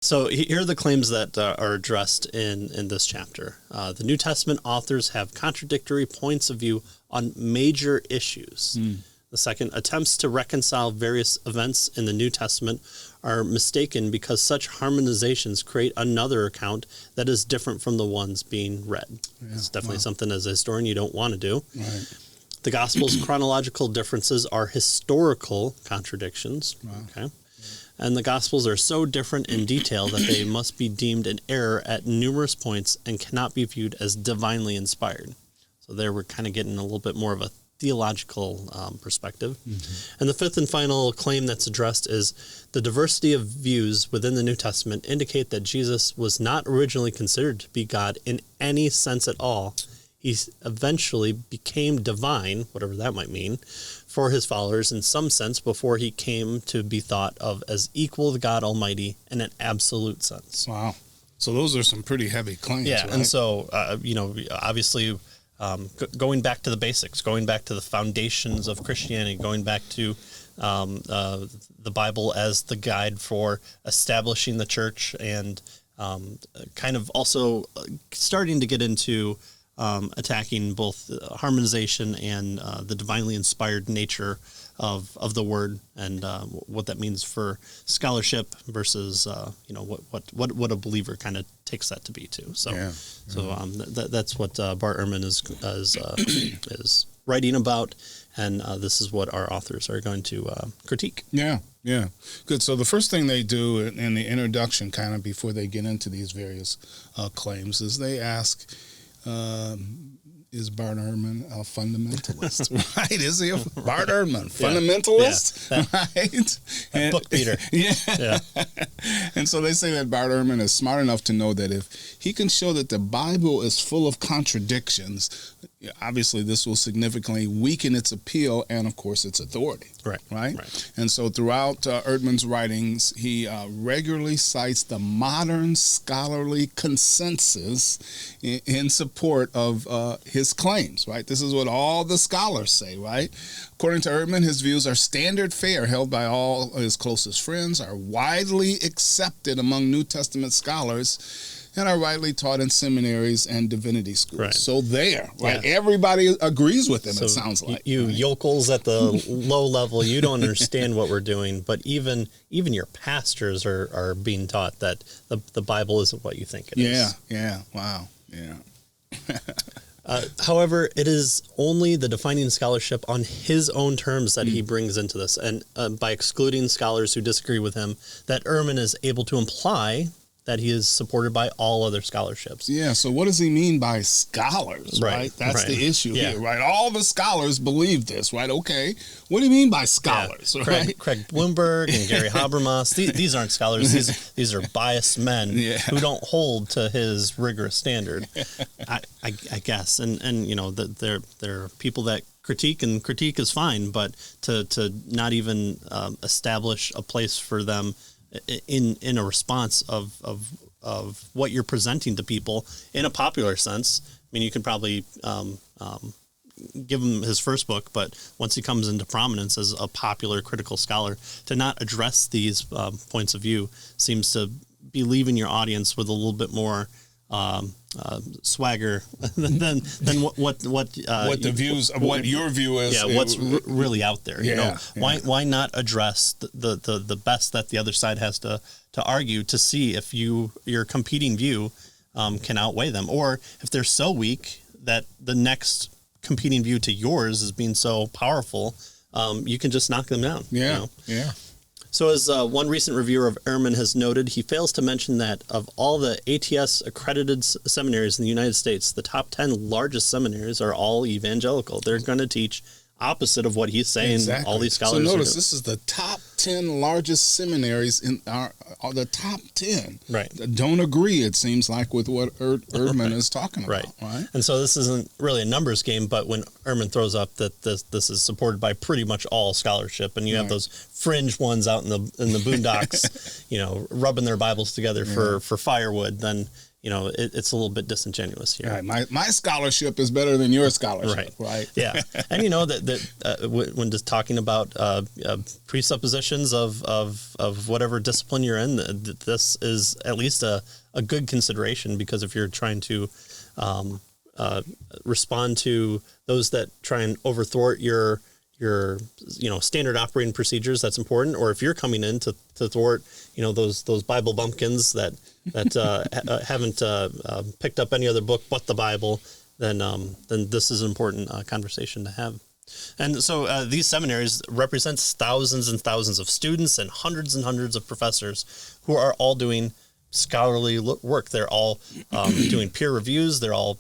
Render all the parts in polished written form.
So here are the claims that are addressed in this chapter. The New Testament authors have contradictory points of view on major issues. The second, attempts to reconcile various events in the New Testament are mistaken because such harmonizations create another account that is different from the ones being read. Yeah, it's definitely something as a historian you don't want to do. Right. The Gospel's chronological differences are historical contradictions. Wow. Okay. And the Gospels are so different in detail that they must be deemed an error at numerous points and cannot be viewed as divinely inspired. So there we're kind of getting a little bit more of a theological perspective. And the fifth and final claim that's addressed is the diversity of views within the New Testament indicate that Jesus was not originally considered to be God in any sense at all. He eventually became divine, whatever that might mean, for his followers in some sense before he came to be thought of as equal to God Almighty in an absolute sense. Wow. So those are some pretty heavy claims, Yeah, right? and so, obviously, going back to the basics, going back to the foundations of Christianity, going back to the Bible as the guide for establishing the church, and kind of also starting to get into attacking both harmonization and the divinely inspired nature of the word, and what that means for scholarship versus what a believer kind of takes that to be too. So that's what Bart Ehrman is writing about, and this is what our authors are going to critique. Yeah. Good. So the first thing they do in the introduction, kind of before they get into these various claims, is they ask, is Bart Ehrman a fundamentalist? Right? Is he a Bart Ehrman fundamentalist? Right? And, book beater. Yeah. And so they say that Bart Ehrman is smart enough to know that if he can show that the Bible is full of contradictions, obviously this will significantly weaken its appeal and, of course, its authority. Right? And so throughout Ehrman's writings, he regularly cites the modern scholarly consensus in support of his claims, right? This is what all the scholars say, right? According to Ehrman, his views are standard fare held by all his closest friends, are widely accepted among New Testament scholars, and are widely taught in seminaries and divinity schools. Right. So right? Yeah. Everybody agrees with him, so it sounds like. You right? Yokels at the low level, you don't understand what we're doing, but even your pastors are being taught that the Bible isn't what you think it is. Yeah, wow, yeah. However, it is only the defining scholarship on his own terms that he brings into this, and by excluding scholars who disagree with him, that Ehrman is able to imply that he is supported by all other scholarships. Yeah, so what does he mean by scholars, right? That's the issue here, right? All the scholars believe this, right? Okay, what do you mean by scholars, right? Craig Bloomberg and Gary Habermas, these aren't scholars. These are biased men who don't hold to his rigorous standard, I guess. And that there are people that critique, and critique is fine, but to not even establish a place for them in a response of what you're presenting to people in a popular sense. I mean, you can probably give him his first book, but once he comes into prominence as a popular critical scholar, to not address these points of view seems to be leaving your audience with a little bit more swagger than what the views of what your view is. Yeah, what's really out there. Why not address the best that the other side has to argue to see if your competing view can outweigh them, or if they're so weak that the next competing view to yours is being so powerful, you can just knock them down. Yeah. So as one recent reviewer of Ehrman has noted, he fails to mention that of all the ATS-accredited seminaries in the United States, the top 10 largest seminaries are all evangelical. They're going to teach opposite of what he's saying. All these scholars. So notice this is the top 10 largest seminaries in the top 10. Right. Don't agree, it seems like, with what Ehrman is talking about. Right. And so this isn't really a numbers game, but when Ehrman throws up that this is supported by pretty much all scholarship, and you have those fringe ones out in the boondocks, rubbing their Bibles together for firewood, then it's a little bit disingenuous here. Right. My scholarship is better than your scholarship, right? Yeah. And when just talking about presuppositions of whatever discipline you're in, this is at least a good consideration, because if you're trying to respond to those that try and overthwart your standard operating procedures, that's important. Or if you're coming in to thwart those Bible bumpkins that haven't picked up any other book but the Bible, then this is an important conversation to have. And so these seminaries represents thousands and thousands of students and hundreds of professors who are all doing scholarly work. They're all doing peer reviews. They're all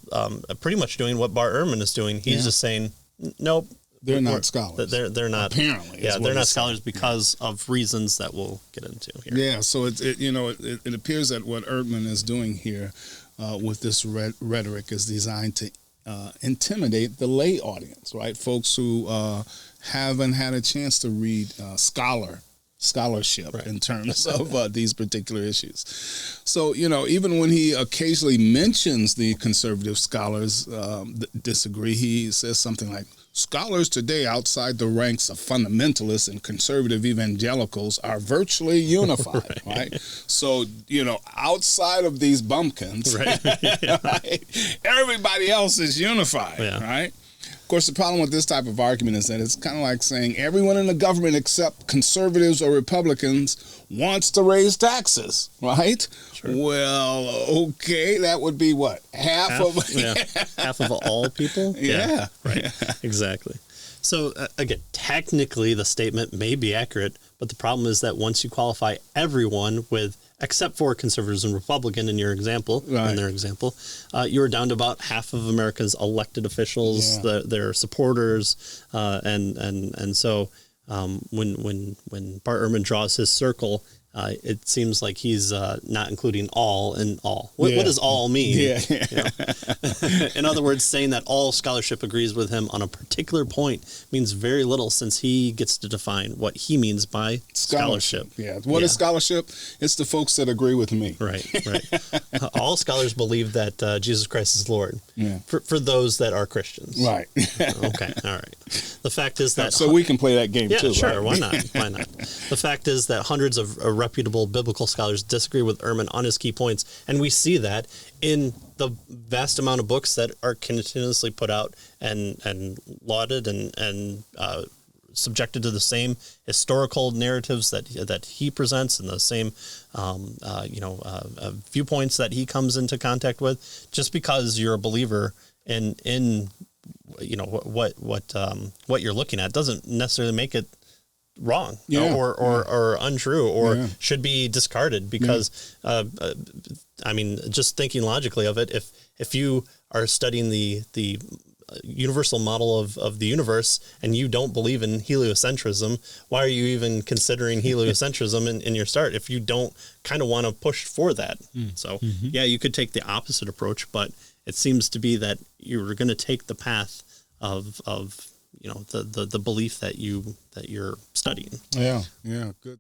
pretty much doing what Bart Ehrman is doing. He's just saying, nope. They're not scholars. They're not. Apparently. Yeah, they're not scholars because of reasons that we'll get into here. Yeah, so it appears that what Ehrman is doing here with this rhetoric is designed to intimidate the lay audience, right? Folks who haven't had a chance to read scholarship in terms of these particular issues. So, even when he occasionally mentions the conservative scholars disagree, he says something like, scholars today outside the ranks of fundamentalists and conservative evangelicals are virtually unified, right? So, outside of these bumpkins, right, everybody else is unified, right? Of course, the problem with this type of argument is that it's kind of like saying everyone in the government except conservatives or Republicans wants to raise taxes, right? Sure. Well, okay, that would be what? Half of all people? Yeah. Right, exactly. So, again, technically the statement may be accurate, but the problem is that once you qualify everyone with, except for conservatives and Republican in your example, in their example, you're down to about half of America's elected officials, their supporters, and so when Bart Ehrman draws his circle, it seems like he's not including all in all. What does all mean? In other words, saying that all scholarship agrees with him on a particular point means very little, since he gets to define what he means by scholarship. What is scholarship? It's the folks that agree with me. Right. All scholars believe that Jesus Christ is Lord. For those that are Christians. Right. Okay. All right. The fact is that so we can play that game too. Sure. Right? Why not? The fact is that hundreds of reputable biblical scholars disagree with Ehrman on his key points, and we see that in the vast amount of books that are continuously put out and lauded and subjected to the same historical narratives that he presents, and the same viewpoints that he comes into contact with. Just because you're a believer in what you're looking at doesn't necessarily make it wrong or untrue or should be discarded, because just thinking logically of it, if you are studying the universal model of the universe and you don't believe in heliocentrism, why are you even considering heliocentrism in your start if you don't kind of want to push for that? So you could take the opposite approach, but it seems to be that you're going to take the path of the belief that you're studying. Yeah, good.